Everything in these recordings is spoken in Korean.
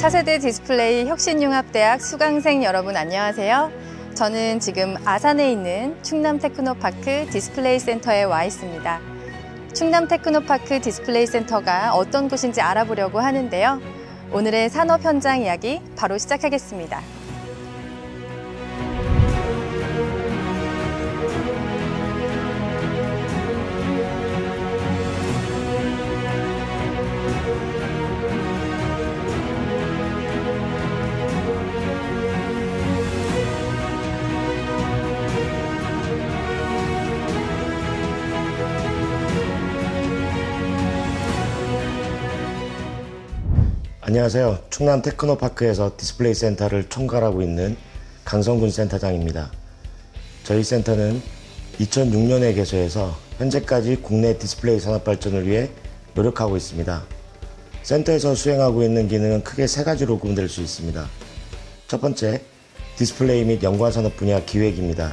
차세대 디스플레이 혁신융합대학 수강생 여러분 안녕하세요. 저는 지금 아산에 있는 충남 테크노파크 디스플레이 센터에 와 있습니다. 충남 테크노파크 디스플레이 센터가 어떤 곳인지 알아보려고 하는데요. 오늘의 산업 현장 이야기 바로 시작하겠습니다. 안녕하세요. 충남 테크노파크에서 디스플레이 센터를 총괄하고 있는 강성군 센터장입니다. 저희 센터는 2006년에 개소해서 현재까지 국내 디스플레이 산업 발전을 위해 노력하고 있습니다. 센터에서 수행하고 있는 기능은 크게 세 가지로 구분될 수 있습니다. 첫 번째, 디스플레이 및 연관산업 분야 기획입니다.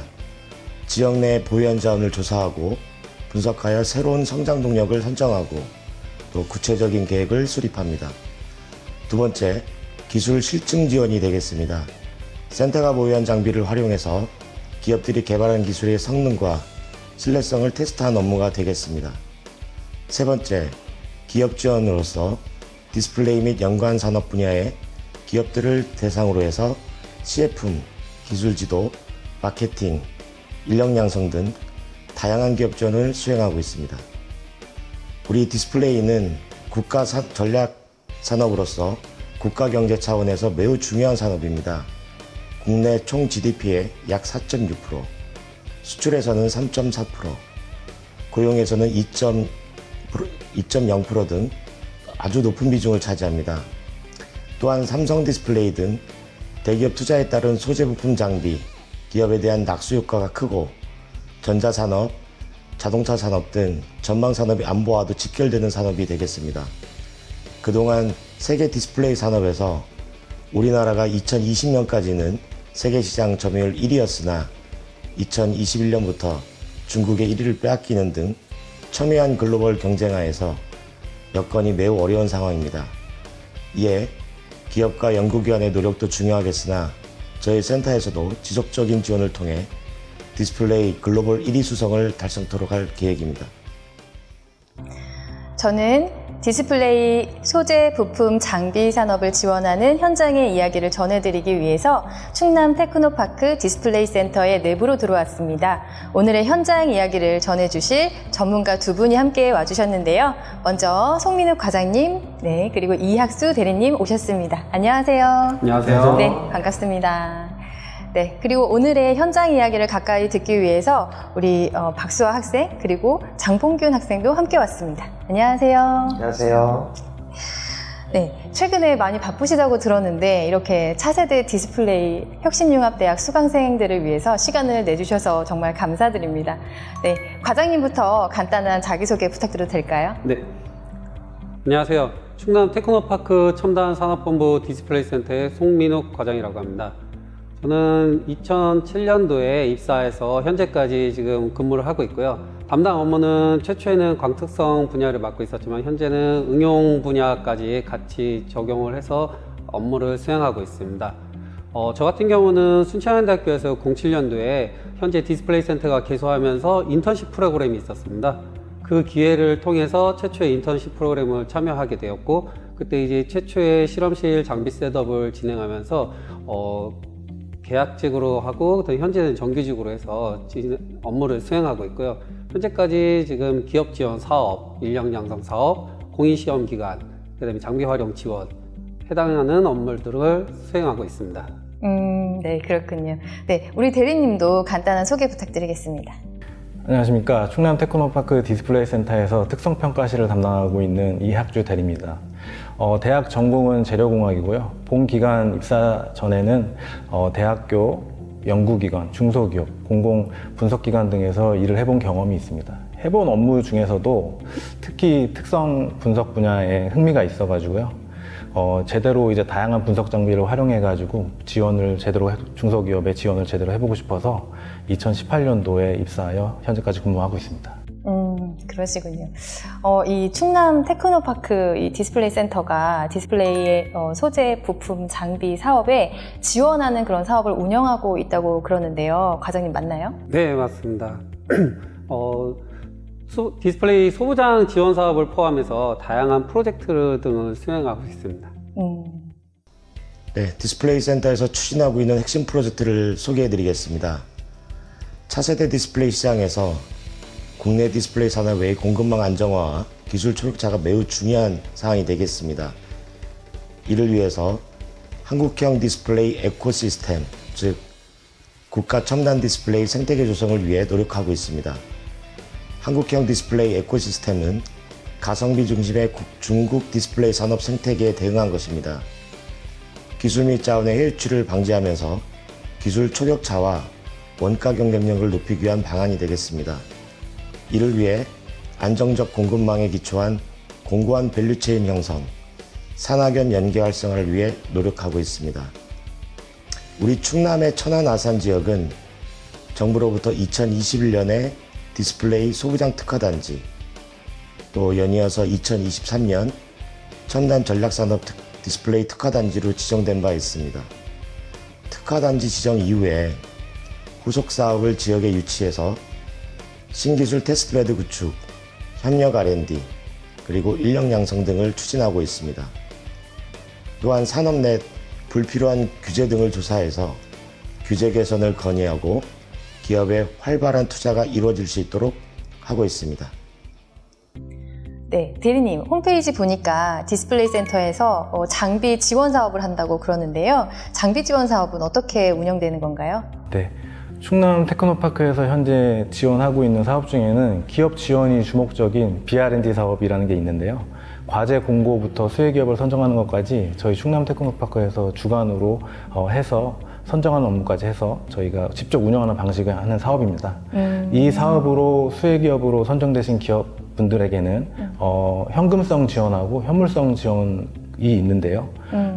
지역 내 보유한 자원을 조사하고 분석하여 새로운 성장 동력을 선정하고 또 구체적인 계획을 수립합니다. 두 번째, 기술 실증 지원이 되겠습니다. 센터가 보유한 장비를 활용해서 기업들이 개발한 기술의 성능과 신뢰성을 테스트한 업무가 되겠습니다. 세 번째, 기업 지원으로서 디스플레이 및 연관 산업 분야의 기업들을 대상으로 해서 시제품, 기술 지도, 마케팅, 인력 양성 등 다양한 기업 지원을 수행하고 있습니다. 우리 디스플레이는 국가 전략 산업으로서 국가 경제 차원에서 매우 중요한 산업입니다. 국내 총 GDP의 약 4.6%, 수출에서는 3.4%, 고용에서는 2.0% 등 아주 높은 비중을 차지합니다. 또한 삼성 디스플레이 등 대기업 투자에 따른 소재 부품 장비, 기업에 대한 낙수 효과가 크고 전자산업, 자동차 산업 등 전방 산업이 안보와도 직결되는 산업이 되겠습니다. 그동안 세계 디스플레이 산업에서 우리나라가 2020년까지는 세계시장 점유율 1위였으나 2021년부터 중국의 1위를 빼앗기는 등 첨예한 글로벌 경쟁하에서 여건이 매우 어려운 상황입니다. 이에 기업과 연구기관의 노력도 중요하겠으나 저희 센터에서도 지속적인 지원을 통해 디스플레이 글로벌 1위 수성을 달성토록 할 계획입니다. 저는 디스플레이 소재, 부품, 장비 산업을 지원하는 현장의 이야기를 전해드리기 위해서 충남 테크노파크 디스플레이 센터의 내부로 들어왔습니다. 오늘의 현장 이야기를 전해주실 전문가 두 분이 함께 와주셨는데요. 먼저 송민욱 과장님, 네, 그리고 이학수 대리님 오셨습니다. 안녕하세요. 안녕하세요. 네, 반갑습니다. 네, 그리고 오늘의 현장 이야기를 가까이 듣기 위해서 우리 박수아 학생 그리고 장봉균 학생도 함께 왔습니다. 안녕하세요. 안녕하세요. 네, 최근에 많이 바쁘시다고 들었는데 이렇게 차세대 디스플레이 혁신융합대학 수강생들을 위해서 시간을 내주셔서 정말 감사드립니다. 네, 과장님부터 간단한 자기소개 부탁드려도 될까요? 네. 안녕하세요. 충남 테크노파크 첨단산업본부 디스플레이 센터의 송민욱 과장이라고 합니다. 저는 2007년도에 입사해서 현재까지 지금 근무를 하고 있고요. 담당 업무는 최초에는 광특성 분야를 맡고 있었지만 현재는 응용 분야까지 같이 적용을 해서 업무를 수행하고 있습니다. 저 같은 경우는 순천향대학교에서 07년도에 현재 디스플레이 센터가 개소하면서 인턴십 프로그램이 있었습니다. 그 기회를 통해서 최초의 인턴십 프로그램을 참여하게 되었고 그때 이제 최초의 실험실 장비 셋업을 진행하면서 계약직으로 하고 현재는 정규직으로 해서 업무를 수행하고 있고요. 현재까지 지금 기업 지원 사업, 인력 양성 사업, 공인시험 기간, 그다음에 장비 활용 지원 해당하는 업무들을 수행하고 있습니다. 네, 그렇군요. 네, 우리 대리님도 간단한 소개 부탁드리겠습니다. 안녕하십니까. 충남 테크노파크 디스플레이 센터에서 특성평가실을 담당하고 있는 이학주 대리입니다. 대학 전공은 재료공학이고요. 본 기간 입사 전에는 대학교, 연구기관, 중소기업, 공공분석기관 등에서 일을 해본 경험이 있습니다. 해본 업무 중에서도 특히 특성 분석 분야에 흥미가 있어가지고요. 제대로 이제 다양한 분석 장비를 활용해가지고 중소기업의 지원을 제대로 해보고 싶어서 2018년도에 입사하여 현재까지 근무하고 있습니다. 그러시군요. 이 충남 테크노파크 이 디스플레이 센터가 디스플레이의 소재, 부품, 장비 사업에 지원하는 그런 사업을 운영하고 있다고 그러는데요. 과장님 맞나요? 네, 맞습니다. 디스플레이 소부장 지원 사업을 포함해서 다양한 프로젝트 등을 수행하고 있습니다. 네, 디스플레이 센터에서 추진하고 있는 핵심 프로젝트를 소개해 드리겠습니다. 차세대 디스플레이 시장에서 국내 디스플레이 산업의 공급망 안정화와 기술 초력차가 매우 중요한 사항이 되겠습니다. 이를 위해서 한국형 디스플레이 에코시스템, 즉 국가 첨단 디스플레이 생태계 조성을 위해 노력하고 있습니다. 한국형 디스플레이 에코시스템은 가성비 중심의 중국 디스플레이 산업 생태계에 대응한 것입니다. 기술 및 자원의 해유치를 방지하면서 기술 초력차와 원가 경쟁력을 높이기 위한 방안이 되겠습니다. 이를 위해 안정적 공급망에 기초한 공고한 밸류체인 형성, 산학연 연계 활성화를 위해 노력하고 있습니다. 우리 충남의 천안 아산 지역은 정부로부터 2021년에 디스플레이 소부장 특화단지, 또 연이어서 2023년 첨단 전략산업 디스플레이 특화단지로 지정된 바 있습니다. 특화단지 지정 이후에 후속 사업을 지역에 유치해서 신기술 테스트베드 구축, 협력 R&D, 그리고 인력 양성 등을 추진하고 있습니다. 또한 산업 내 불필요한 규제 등을 조사해서 규제 개선을 건의하고 기업의 활발한 투자가 이루어질 수 있도록 하고 있습니다. 네, 대리님 홈페이지 보니까 디스플레이 센터에서 장비 지원 사업을 한다고 그러는데요. 장비 지원 사업은 어떻게 운영되는 건가요? 네, 충남 테크노파크에서 현재 지원하고 있는 사업 중에는 기업 지원이 주목적인 BR&D 사업이라는 게 있는데요. 과제 공고부터 수혜기업을 선정하는 것까지 저희 충남 테크노파크에서 주관으로 해서 선정하는 업무까지 해서 저희가 직접 운영하는 방식을 하는 사업입니다. 이 사업으로 수혜기업으로 선정되신 기업분들에게는 현금성 지원하고 현물성 지원이 있는데요.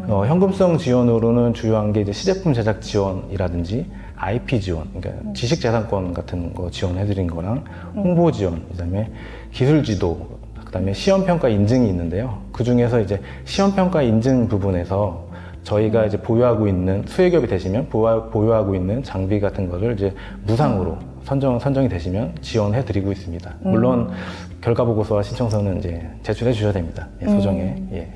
현금성 지원으로는 주요한 게 이제 시제품 제작 지원이라든지 IP 지원, 그러니까 지식재산권 같은 거 지원해드린 거랑 홍보 지원, 그다음에 기술 지도, 그다음에 시험평가 인증이 있는데요. 그 중에서 이제 시험평가 인증 부분에서 저희가 이제 보유하고 있는 수혜기업이 되시면 보유하고 있는 장비 같은 거를 이제 무상으로 선정이 되시면 지원해 드리고 있습니다. 물론 결과 보고서와 신청서는 이제 제출해 주셔야 됩니다. 소정에. 예.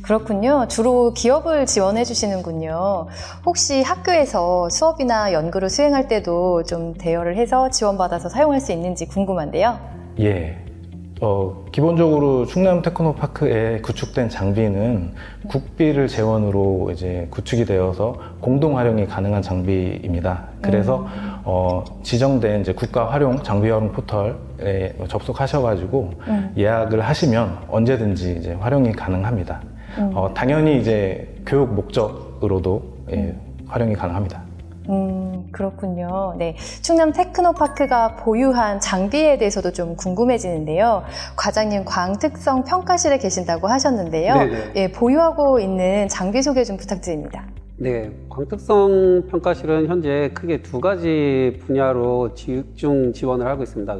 그렇군요. 주로 기업을 지원해 주시는군요. 혹시 학교에서 수업이나 연구를 수행할 때도 좀 대여를 해서 지원받아서 사용할 수 있는지 궁금한데요. 예. 기본적으로 충남 테크노파크에 구축된 장비는 국비를 재원으로 이제 구축이 되어서 공동 활용이 가능한 장비입니다. 그래서 지정된 이제 국가 활용 장비 활용 포털에 접속하셔가지고 예약을 하시면 언제든지 이제 활용이 가능합니다. 당연히 이제 교육 목적으로도 활용이 가능합니다. 그렇군요. 네, 충남 테크노파크가 보유한 장비에 대해서도 좀 궁금해지는데요. 과장님 광특성 평가실에 계신다고 하셨는데요. 예, 보유하고 있는 장비 소개 좀 부탁드립니다. 네, 광특성 평가실은 현재 크게 두 가지 분야로 집중 지원을 하고 있습니다.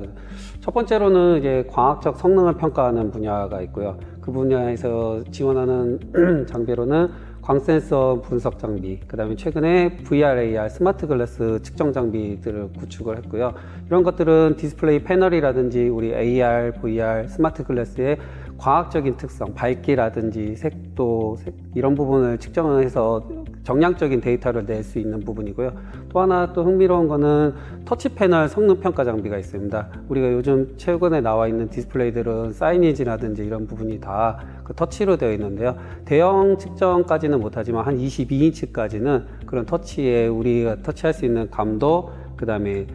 첫 번째로는 이제 광학적 성능을 평가하는 분야가 있고요. 그 분야에서 지원하는 장비로는 광센서 분석 장비, 그 다음에 최근에 VR, AR, 스마트 글래스 측정 장비들을 구축을 했고요. 이런 것들은 디스플레이 패널이라든지 우리 AR, VR, 스마트 글래스의 과학적인 특성, 밝기라든지 색도, 이런 부분을 측정을 해서 정량적인 데이터를 낼 수 있는 부분이고요. 또 하나 또 흥미로운 거는 터치 패널 성능 평가 장비가 있습니다. 우리가 요즘 최근에 나와 있는 디스플레이들은 사이니지라든지 이런 부분이 다 그 터치로 되어 있는데요. 대형 측정까지는 못하지만 한 22인치까지는 그런 터치에 우리가 터치할 수 있는 감도, 그 다음에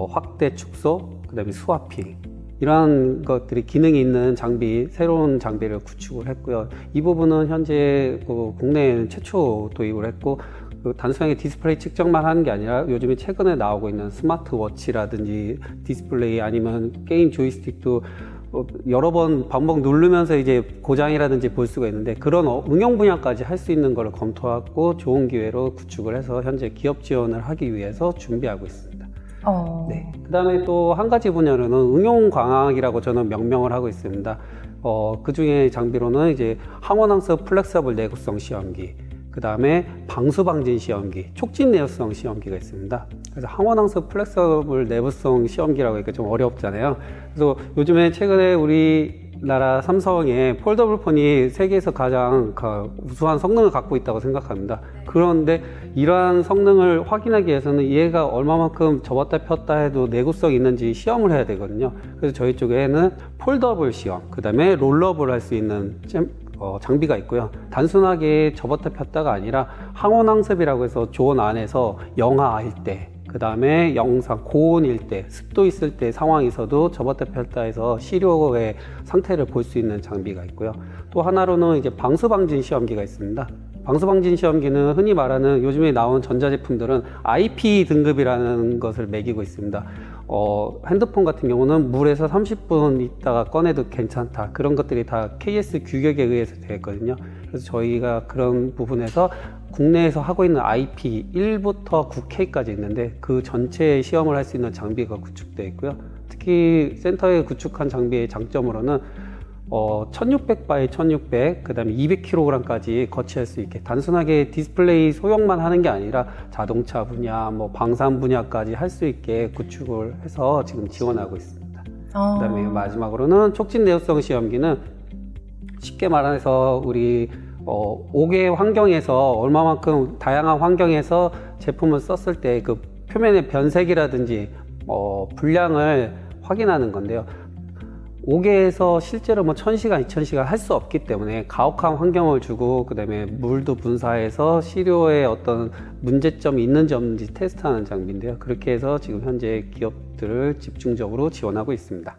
확대 축소, 그 다음에 스와핑, 이러한 것들이 기능이 있는 장비, 새로운 장비를 구축을 했고요. 이 부분은 현재 국내에는 최초 도입을 했고, 단순하게 디스플레이 측정만 하는 게 아니라 요즘에 최근에 나오고 있는 스마트워치라든지 디스플레이 아니면 게임 조이스틱도 여러 번 반복 누르면서 이제 고장이라든지 볼 수가 있는데, 그런 응용 분야까지 할 수 있는 것을 검토하고 좋은 기회로 구축을 해서 현재 기업 지원을 하기 위해서 준비하고 있습니다. 네. 그 다음에 또 한 가지 분야로는 응용광학이라고 저는 명명을 하고 있습니다. 그 중에 장비로는 이제 항원항습 플렉서블 내구성 시험기, 그 다음에 방수방진 시험기, 촉진 내구성 시험기가 있습니다. 그래서 항원항습 플렉서블 내구성 시험기라고 하니까 좀 어렵잖아요. 그래서 요즘에 최근에 우리나라 삼성의 폴더블 폰이 세계에서 가장 우수한 성능을 갖고 있다고 생각합니다. 그런데 이러한 성능을 확인하기 위해서는 얘가 얼마만큼 접었다 폈다 해도 내구성이 있는지 시험을 해야 되거든요. 그래서 저희 쪽에는 폴더블 시험, 그 다음에 롤러블 할 수 있는 장비가 있고요. 단순하게 접었다 폈다가 아니라 항원항습이라고 해서 존 안에서 영하일 때, 그 다음에 영상 고온일 때, 습도 있을 때 상황에서도 접었다 폈다 해서 시료의 상태를 볼 수 있는 장비가 있고요. 또 하나로는 이제 방수방진 시험기가 있습니다. 방수방진 시험기는 흔히 말하는 요즘에 나온 전자제품들은 IP 등급이라는 것을 매기고 있습니다. 핸드폰 같은 경우는 물에서 30분 있다가 꺼내도 괜찮다, 그런 것들이 다 KS 규격에 의해서 되어 있거든요. 그래서 저희가 그런 부분에서 국내에서 하고 있는 IP 1부터 9K까지 있는데 그 전체의 시험을 할 수 있는 장비가 구축되어 있고요. 특히 센터에 구축한 장비의 장점으로는 1600 x 1600, 그 다음에 200kg까지 거치할 수 있게 단순하게 디스플레이 소형만 하는 게 아니라 자동차 분야, 방산 분야까지 할 수 있게 구축을 해서 지금 지원하고 있습니다. 그 다음에 마지막으로는 촉진 내구성 시험기는 쉽게 말해서 우리 5개 환경에서 얼마만큼 다양한 환경에서 제품을 썼을 때 그 표면의 변색이라든지 불량을 확인하는 건데요. 5개에서 실제로 1000시간, 2000시간 할 수 없기 때문에 가혹한 환경을 주고, 그 다음에 물도 분사해서 시료에 어떤 문제점이 있는지 없는지 테스트하는 장비인데요. 그렇게 해서 지금 현재 기업들을 집중적으로 지원하고 있습니다.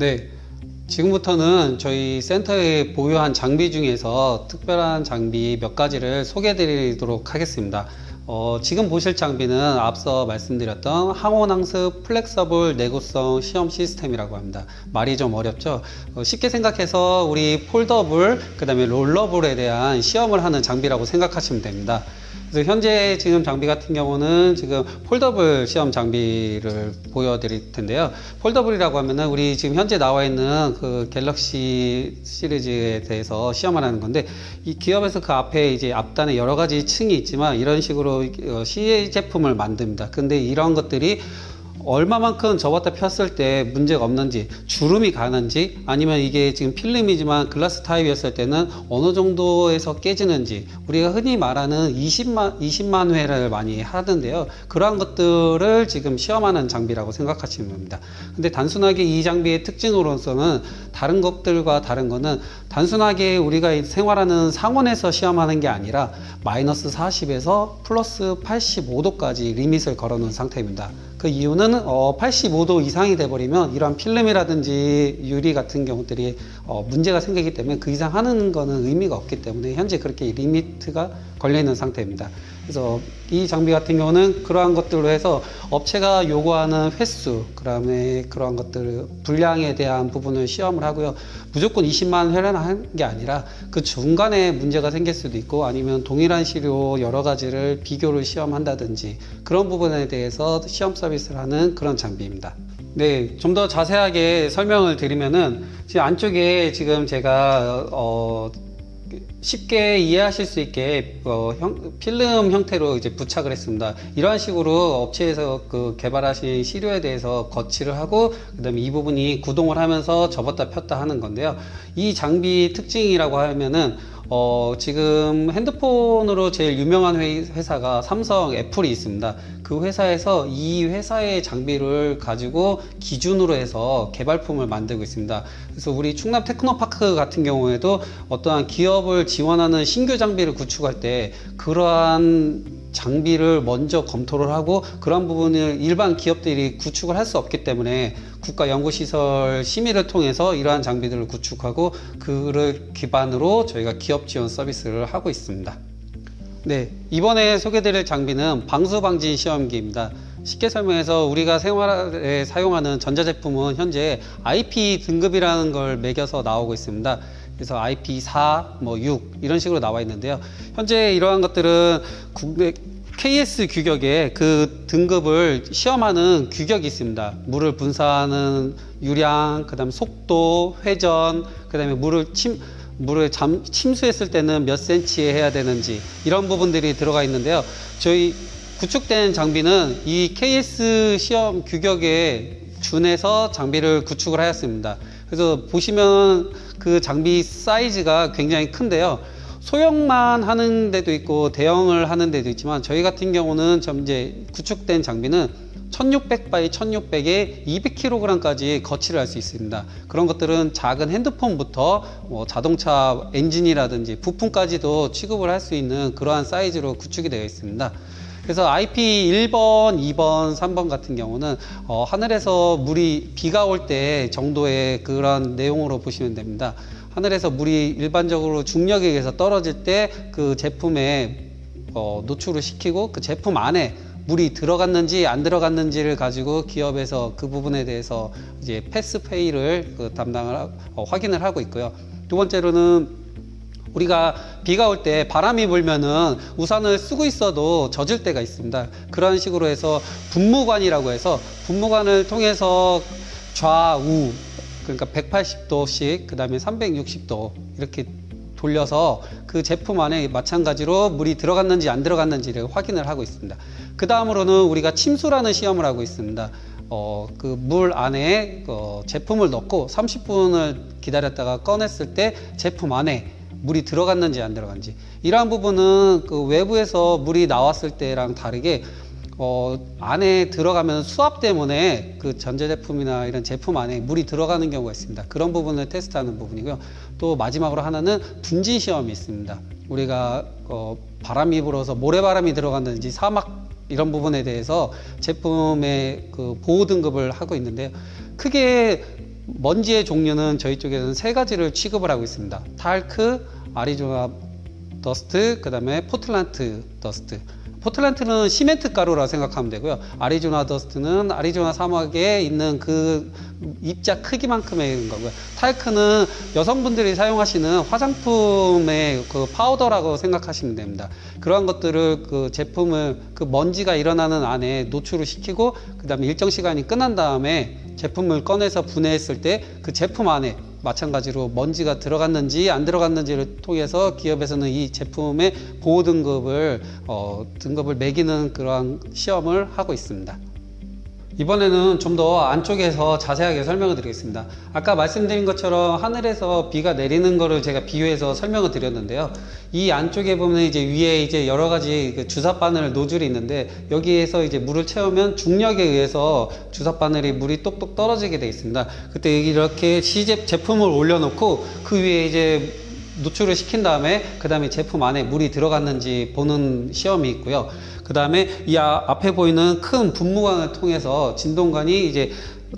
네, 지금부터는 저희 센터에 보유한 장비 중에서 특별한 장비 몇 가지를 소개해 드리도록 하겠습니다. 지금 보실 장비는 앞서 말씀드렸던 항원항습 플렉서블 내구성 시험 시스템이라고 합니다. 말이 좀 어렵죠? 쉽게 생각해서 우리 폴더블, 그 다음에 롤러블에 대한 시험을 하는 장비라고 생각하시면 됩니다. 그래서 현재 지금 장비 같은 경우는 지금 폴더블 시험 장비를 보여드릴 텐데요. 폴더블이라고 하면은 우리 지금 현재 나와 있는 그 갤럭시 시리즈에 대해서 시험을 하는 건데, 이 기업에서 그 앞에 이제 앞단에 여러 가지 층이 있지만 이런 식으로 CA 제품을 만듭니다. 근데 이런 것들이 얼마만큼 접었다 폈을 때 문제가 없는지, 주름이 가는지, 아니면 이게 지금 필름이지만 글라스 타입이었을 때는 어느 정도에서 깨지는지, 우리가 흔히 말하는 20만 회를 많이 하던데요. 그러한 것들을 지금 시험하는 장비라고 생각하시면 됩니다. 근데 단순하게 이 장비의 특징으로서는 다른 것들과 다른 거는 단순하게 우리가 생활하는 상온에서 시험하는 게 아니라 마이너스 40에서 플러스 85도까지 리밋을 걸어놓은 상태입니다. 그 이유는 85도 이상이 돼버리면 이러한 필름이라든지 유리 같은 경우들이 문제가 생기기 때문에 그 이상 하는 거는 의미가 없기 때문에 현재 그렇게 리미트가 걸려 있는 상태입니다. 그래서 이 장비 같은 경우는 그러한 것들로 해서 업체가 요구하는 횟수, 그다음에 그러한 것들 분량에 대한 부분을 시험을 하고요. 무조건 20만 회를 하는 게 아니라 그 중간에 문제가 생길 수도 있고, 아니면 동일한 시료 여러 가지를 비교를 시험한다든지 그런 부분에 대해서 시험 서비스를 하는 그런 장비입니다. 네, 좀 더 자세하게 설명을 드리면은 지금 안쪽에 지금 제가 쉽게 이해하실 수 있게 필름 형태로 이제 부착을 했습니다. 이러한 식으로 업체에서 개발하신 시료에 대해서 거치를 하고, 그 다음에 이 부분이 구동을 하면서 접었다 폈다 하는 건데요. 이 장비 특징이라고 하면은 지금 핸드폰으로 제일 유명한 회사가 삼성, 애플이 있습니다. 그 회사에서 이 회사의 장비를 가지고 기준으로 해서 개발품을 만들고 있습니다. 그래서 우리 충남 테크노파크 같은 경우에도 어떠한 기업을 지원하는 신규 장비를 구축할 때 그러한 장비를 먼저 검토를 하고, 그런 부분을 일반 기업들이 구축을 할 수 없기 때문에 국가연구시설 심의를 통해서 이러한 장비들을 구축하고, 그를 기반으로 저희가 기업 지원 서비스를 하고 있습니다. 네, 이번에 소개드릴 장비는 방수방진 시험기입니다. 쉽게 설명해서 우리가 생활에 사용하는 전자제품은 현재 IP 등급이라는 걸 매겨서 나오고 있습니다. 그래서 IP4, 6 이런 식으로 나와 있는데요. 현재 이러한 것들은 국내 KS 규격에 그 등급을 시험하는 규격이 있습니다. 물을 분사하는 유량, 그 다음에 속도, 회전, 그 다음에 물을 침수했을 때는 몇 cm에 해야 되는지 이런 부분들이 들어가 있는데요. 저희 구축된 장비는 이 KS 시험 규격에 준해서 장비를 구축을 하였습니다. 그래서 보시면 그 장비 사이즈가 굉장히 큰데요. 소형만 하는 데도 있고 대형을 하는 데도 있지만 저희 같은 경우는 이제 구축된 장비는 1600 by 1600에 200kg까지 거치를 할 수 있습니다. 그런 것들은 작은 핸드폰부터 자동차 엔진이라든지 부품까지도 취급을 할 수 있는 그러한 사이즈로 구축이 되어 있습니다. 그래서 IP 1번, 2번, 3번 같은 경우는 하늘에서 물이 비가 올 때 정도의 그런 내용으로 보시면 됩니다. 하늘에서 물이 일반적으로 중력에 의해서 떨어질 때 그 제품에 노출을 시키고 그 제품 안에 물이 들어갔는지 안 들어갔는지를 가지고 기업에서 그 부분에 대해서 이제 패스페이를 확인을 하고 있고요. 두 번째로는 우리가 비가 올 때 바람이 불면은 우산을 쓰고 있어도 젖을 때가 있습니다. 그런 식으로 해서 분무관이라고 해서 분무관을 통해서 좌우 그러니까 180도씩 그 다음에 360도 이렇게 돌려서 그 제품 안에 마찬가지로 물이 들어갔는지 안 들어갔는지를 확인을 하고 있습니다. 그 다음으로는 우리가 침수라는 시험을 하고 있습니다. 그 물 안에 제품을 넣고 30분을 기다렸다가 꺼냈을 때 제품 안에 물이 들어갔는지 안 들어갔는지 이러한 부분은 그 외부에서 물이 나왔을 때랑 다르게 안에 들어가면 수압 때문에 그 전자제품이나 이런 제품 안에 물이 들어가는 경우가 있습니다. 그런 부분을 테스트하는 부분이고요. 또 마지막으로 하나는 분진 시험이 있습니다. 우리가 바람이 불어서 모래바람이 들어갔는지 사막 이런 부분에 대해서 제품의 그 보호 등급을 하고 있는데요. 크게 먼지의 종류는 저희 쪽에서는 세 가지를 취급을 하고 있습니다. 탈크, 아리조나 더스트, 그 다음에 포틀란트 더스트. 포틀란트는 시멘트 가루라고 생각하면 되고요. 아리조나 더스트는 아리조나 사막에 있는 그 입자 크기만큼의 거고요. 탈크는 여성분들이 사용하시는 화장품의 그 파우더라고 생각하시면 됩니다. 그러한 것들을 그 제품을 그 먼지가 일어나는 안에 노출을 시키고 그 다음에 일정 시간이 끝난 다음에 제품을 꺼내서 분해했을 때 그 제품 안에 마찬가지로 먼지가 들어갔는지 안 들어갔는지를 통해서 기업에서는 이 제품의 보호 등급을 매기는 그러한 시험을 하고 있습니다. 이번에는 좀 더 안쪽에서 자세하게 설명을 드리겠습니다. 아까 말씀드린 것처럼 하늘에서 비가 내리는 거를 제가 비유해서 설명을 드렸는데요. 이 안쪽에 보면 이제 위에 이제 여러 가지 주사 바늘 노즐이 있는데 여기에서 이제 물을 채우면 중력에 의해서 주사 바늘이 물이 똑똑 떨어지게 되어 있습니다. 그때 이렇게 제품을 올려놓고 그 위에 이제 노출을 시킨 다음에 그 다음에 제품 안에 물이 들어갔는지 보는 시험이 있고요. 그 다음에 이 앞에 보이는 큰 분무관을 통해서 진동관이 이제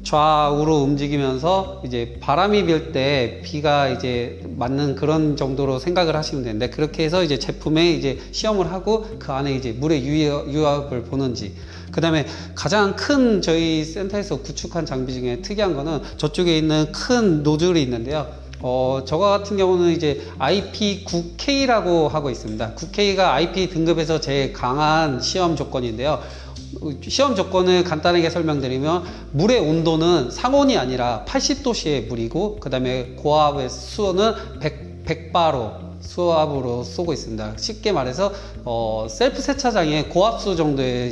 좌우로 움직이면서 이제 바람이 불 때 비가 이제 맞는 그런 정도로 생각을 하시면 되는데 그렇게 해서 이제 제품에 이제 시험을 하고 그 안에 이제 물의 유압을 보는지 그 다음에 가장 큰 저희 센터에서 구축한 장비 중에 특이한 거는 저쪽에 있는 큰 노즐이 있는데요. 저거 같은 경우는 이제 IP9K라고 하고 있습니다. 9K가 IP 등급에서 제일 강한 시험 조건인데요. 시험 조건을 간단하게 설명드리면 물의 온도는 상온이 아니라 80도씨의 물이고 그 다음에 고압의 수온은 100바로 수압으로 쏘고 있습니다. 쉽게 말해서 셀프 세차장의 고압수 정도의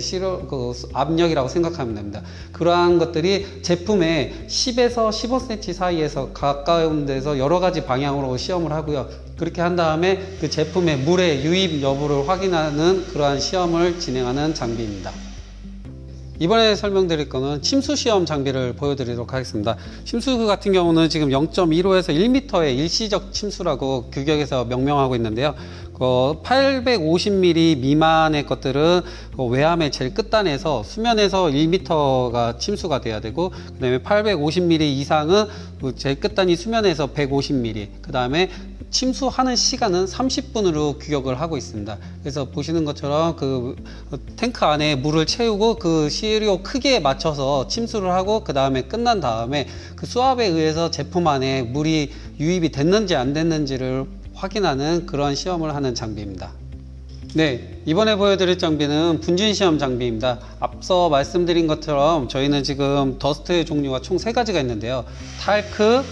압력이라고 생각하면 됩니다. 그러한 것들이 제품의 10에서 15cm 사이에서 가까운 데서 여러 가지 방향으로 시험을 하고요. 그렇게 한 다음에 그 제품의 물의 유입 여부를 확인하는 그러한 시험을 진행하는 장비입니다. 이번에 설명드릴 거는 침수 시험 장비를 보여드리도록 하겠습니다. 침수 같은 경우는 지금 0.15에서 1m의 일시적 침수라고 규격에서 명명하고 있는데요. 850mm 미만의 것들은 외암의 제일 끝단에서 수면에서 1m가 침수가 돼야 되고, 그 다음에 850mm 이상은 제일 끝단이 수면에서 150mm, 그 다음에 침수하는 시간은 30분으로 규격을 하고 있습니다. 그래서 보시는 것처럼 그 탱크 안에 물을 채우고 그 시료 크기에 맞춰서 침수를 하고, 그 다음에 끝난 다음에 그 수압에 의해서 제품 안에 물이 유입이 됐는지 안 됐는지를 확인하는 그런 시험을 하는 장비입니다. 네, 이번에 보여드릴 장비는 분진 시험 장비입니다. 앞서 말씀드린 것처럼 저희는 지금 더스트의 종류가 총 3가지가 있는데요. 탈크,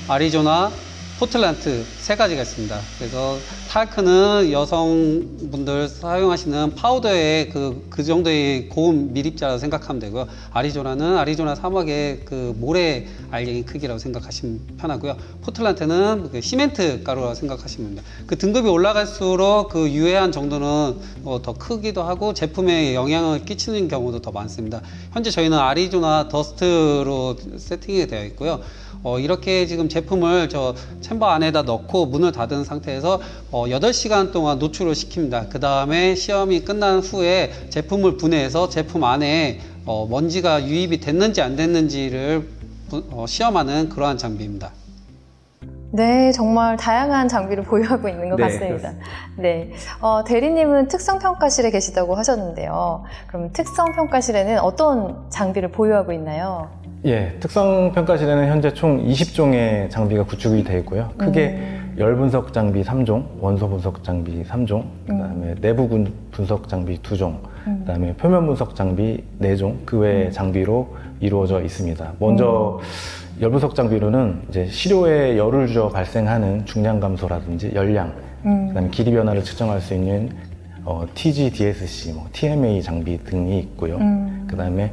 아리조나, 포틀란트 3가지가 있습니다. 그래서 탈크는 여성분들 사용하시는 파우더의 그 정도의 고온 밀입자라고 생각하면 되고요. 아리조나는 아리조나 사막의 그 모래 알갱이 크기라고 생각하시면 편하고요. 포틀란트는 그 시멘트 가루라고 생각하시면 됩니다. 그 등급이 올라갈수록 그 유해한 정도는 더 크기도 하고 제품에 영향을 끼치는 경우도 더 많습니다. 현재 저희는 아리조나 더스트로 세팅이 되어 있고요. 이렇게 지금 제품을 저 챔버 안에다 넣고 문을 닫은 상태에서 8시간 동안 노출을 시킵니다. 그 다음에 시험이 끝난 후에 제품을 분해해서 제품 안에 먼지가 유입이 됐는지 안 됐는지를 시험하는 그러한 장비입니다. 네, 정말 다양한 장비를 보유하고 있는 것 같습니다. 네, 대리님은 특성평가실에 계시다고 하셨는데요. 그럼 특성평가실에는 어떤 장비를 보유하고 있나요? 예, 특성평가실에는 현재 총 20종의 장비가 구축이 되어 있고요. 크게 열 분석 장비 3종, 원소 분석 장비 3종, 그 다음에 내부 분석 장비 2종, 그 다음에 표면 분석 장비 4종, 그 외의 장비로 이루어져 있습니다. 먼저 열 분석 장비로는 이제 시료에 열을 주어 발생하는 중량 감소라든지 열량, 그 다음에 길이 변화를 측정할 수 있는 TGDSC, TMA 장비 등이 있고요. 그 다음에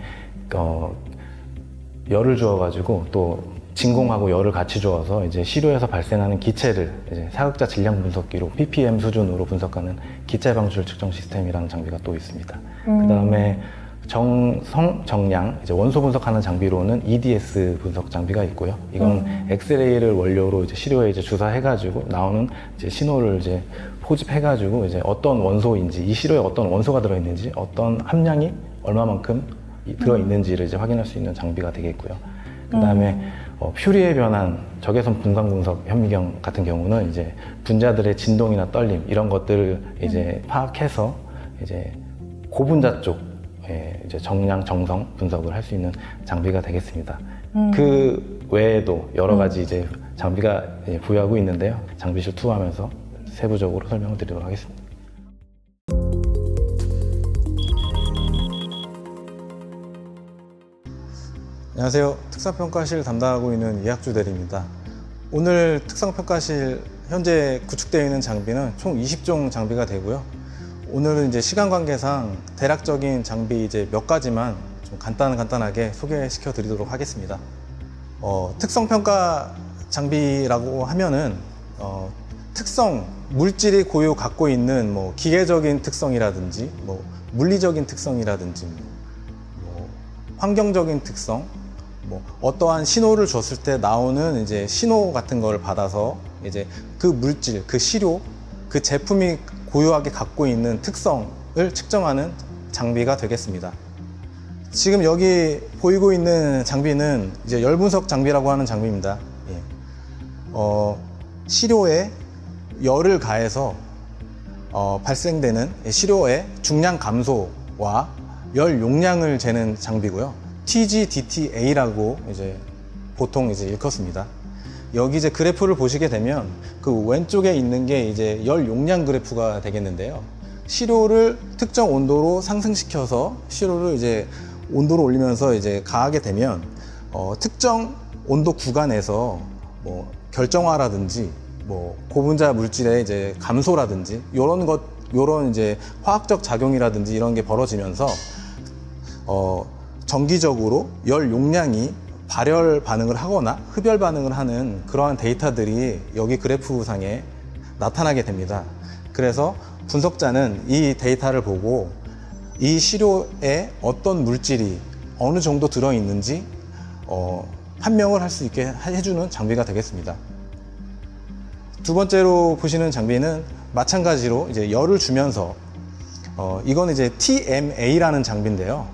열을 주어가지고 또 진공하고 열을 같이 주어서 이제 시료에서 발생하는 기체를 이제 사극자 질량 분석기로 ppm 수준으로 분석하는 기체 방출 측정 시스템이라는 장비가 또 있습니다. 그 다음에 정성, 정량, 이제 원소 분석하는 장비로는 EDS 분석 장비가 있고요. 이건 엑스레이를 원료로 이제 시료에 이제 주사해가지고 나오는 이제 신호를 이제 포집해가지고 이제 어떤 원소인지, 이 시료에 어떤 원소가 들어있는지, 어떤 함량이 얼마만큼 들어있는지를 이제 확인할 수 있는 장비가 되겠고요. 그 다음에 퓨리에 변한 적외선 분광 분석 현미경 같은 경우는 이제 분자들의 진동이나 떨림 이런 것들을 이제 파악해서 이제 고분자 쪽 이제 정량, 정성 분석을 할 수 있는 장비가 되겠습니다. 그 외에도 여러 가지 이제 장비가 부여하고 있는데요. 장비실 투어하면서 세부적으로 설명을 드리도록 하겠습니다. 안녕하세요. 특성평가실 담당하고 있는 이학주 대리입니다. 오늘 특성평가실 현재 구축되어 있는 장비는 총 20종 장비가 되고요. 오늘은 이제 시간 관계상 대략적인 장비 이제 몇 가지만 좀 간단하게 소개시켜 드리도록 하겠습니다. 특성평가 장비라고 하면은 특성, 물질이 고유 갖고 있는 뭐 기계적인 특성이라든지 뭐 물리적인 특성이라든지 뭐 환경적인 특성, 뭐 어떠한 신호를 줬을 때 나오는 이제 신호 같은 걸 받아서 이제 그 물질, 그 시료, 그 제품이 고유하게 갖고 있는 특성을 측정하는 장비가 되겠습니다. 지금 여기 보이고 있는 장비는 이제 열 분석 장비라고 하는 장비입니다. 시료에 열을 가해서 발생되는 시료의 중량 감소와 열 용량을 재는 장비고요. TGDTA라고 이제 보통 이제 일컫습니다. 여기 이제 그래프를 보시게 되면 그 왼쪽에 있는 게 이제 열 용량 그래프가 되겠는데요. 시료를 특정 온도로 상승시켜서 시료를 이제 온도를 올리면서 이제 가하게 되면 특정 온도 구간에서 뭐 결정화라든지 뭐 고분자 물질의 이제 감소라든지 요런 이제 화학적 작용이라든지 이런 게 벌어지면서 정기적으로 열 용량이 발열 반응을 하거나 흡열 반응을 하는 그러한 데이터들이 여기 그래프상에 나타나게 됩니다. 그래서 분석자는 이 데이터를 보고 이 시료에 어떤 물질이 어느 정도 판명을 할 수 있게 해주는 장비가 되겠습니다. 두 번째로 보시는 장비는 마찬가지로 이제 열을 주면서 이건 이제 TMA라는 장비인데요.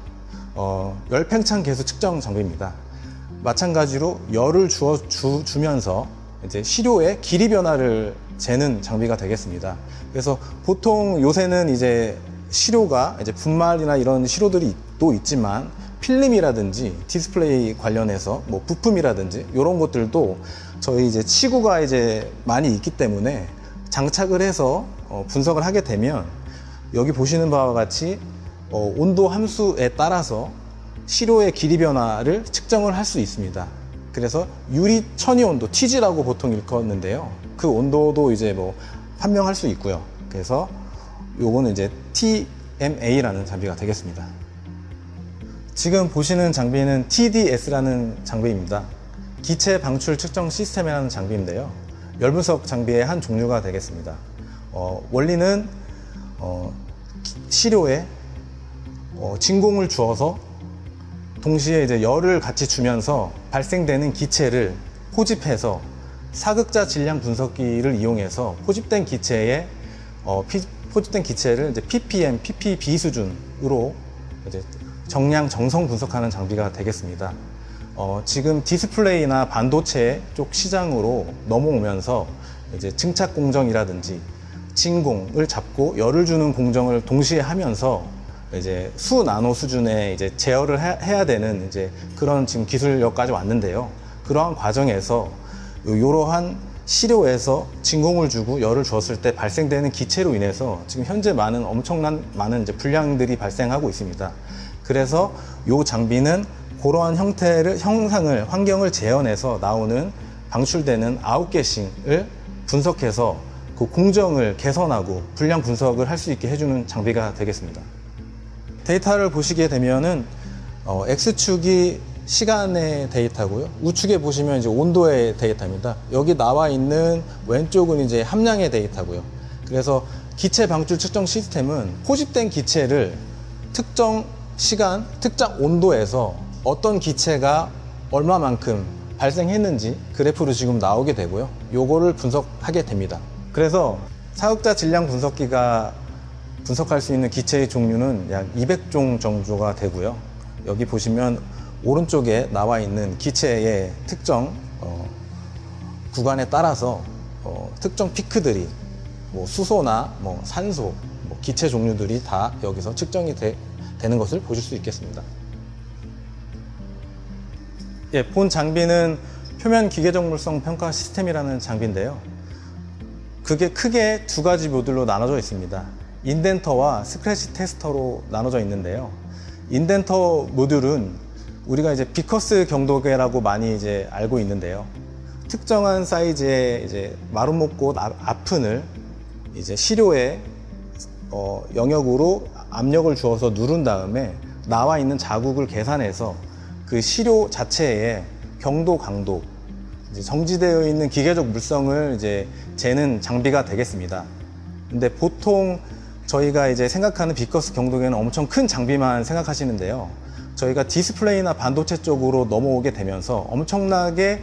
열 팽창 계수 측정 장비입니다. 마찬가지로 열을 주면서 이제 시료의 길이 변화를 재는 장비가 되겠습니다. 그래서 보통 요새는 이제 시료가 이제 분말이나 이런 시료들이 또 있지만 필름이라든지 디스플레이 관련해서 뭐 부품이라든지 이런 것들도 저희 이제 치구가 이제 많이 있기 때문에 장착을 해서 분석을 하게 되면 여기 보시는 바와 같이 온도 함수에 따라서 시료의 길이 변화를 측정을 할 수 있습니다. 그래서 유리 천이 온도 TG라고 보통 일컫는데요. 그 온도도 이제 뭐 판명할 수 있고요. 그래서 요거는 이제 TMA라는 장비가 되겠습니다. 지금 보시는 장비는 TDS라는 장비입니다. 기체 방출 측정 시스템이라는 장비인데요. 열 분석 장비의 한 종류가 되겠습니다. 원리는 시료에 진공을 주어서 동시에 이제 열을 같이 주면서 발생되는 기체를 포집해서 사극자 질량 분석기를 이용해서 포집된 기체를 이제 ppm, ppb 수준으로 이제 정량 정성 분석하는 장비가 되겠습니다. 지금 디스플레이나 반도체 쪽 시장으로 넘어오면서 이제 증착 공정이라든지 진공을 잡고 열을 주는 공정을 동시에 하면서 이제 수 나노 수준의 이제 제어를 해야 되는 이제 그런 지금 기술력까지 왔는데요. 그러한 과정에서 이러한 시료에서 진공을 주고 열을 주었을 때 발생되는 기체로 인해서 지금 현재 엄청난 많은 이제 불량들이 발생하고 있습니다. 그래서 이 장비는 그러한 환경을 재현해서 나오는 방출되는 아웃게싱을 분석해서 그 공정을 개선하고 불량 분석을 할 수 있게 해주는 장비가 되겠습니다. 데이터를 보시게 되면은 X축이 시간의 데이터고요. 우측에 보시면 이제 온도의 데이터입니다. 여기 나와 있는 왼쪽은 이제 함량의 데이터고요. 그래서 기체 방출 측정 시스템은 포집된 기체를 특정 시간, 특정 온도에서 어떤 기체가 얼마만큼 발생했는지 그래프로 지금 나오게 되고요. 요거를 분석하게 됩니다. 그래서 사극자 질량 분석기가 분석할 수 있는 기체의 종류는 약 200종 정도가 되고요. 여기 보시면 오른쪽에 나와 있는 기체의 특정 구간에 따라서 특정 피크들이 뭐 수소나 뭐 산소, 뭐 기체 종류들이 다 여기서 측정이 되는 것을 보실 수 있겠습니다. 예, 본 장비는 표면 기계적 물성 평가 시스템이라는 장비인데요. 그게 크게 두 가지 모듈로 나눠져 있습니다. 인덴터와 스크래치 테스터로 나눠져 있는데요. 인덴터 모듈은 우리가 이제 비커스 경도계라고 많이 이제 알고 있는데요. 특정한 사이즈의 이제 마름모꽃 앞은을 이제 시료의 영역으로 압력을 주어서 누른 다음에 나와 있는 자국을 계산해서 그 시료 자체의 경도, 강도, 이제 정지되어 있는 기계적 물성을 이제 재는 장비가 되겠습니다. 근데 보통 저희가 이제 생각하는 비커스 경도계는 엄청 큰 장비만 생각하시는데요. 저희가 디스플레이나 반도체 쪽으로 넘어오게 되면서 엄청나게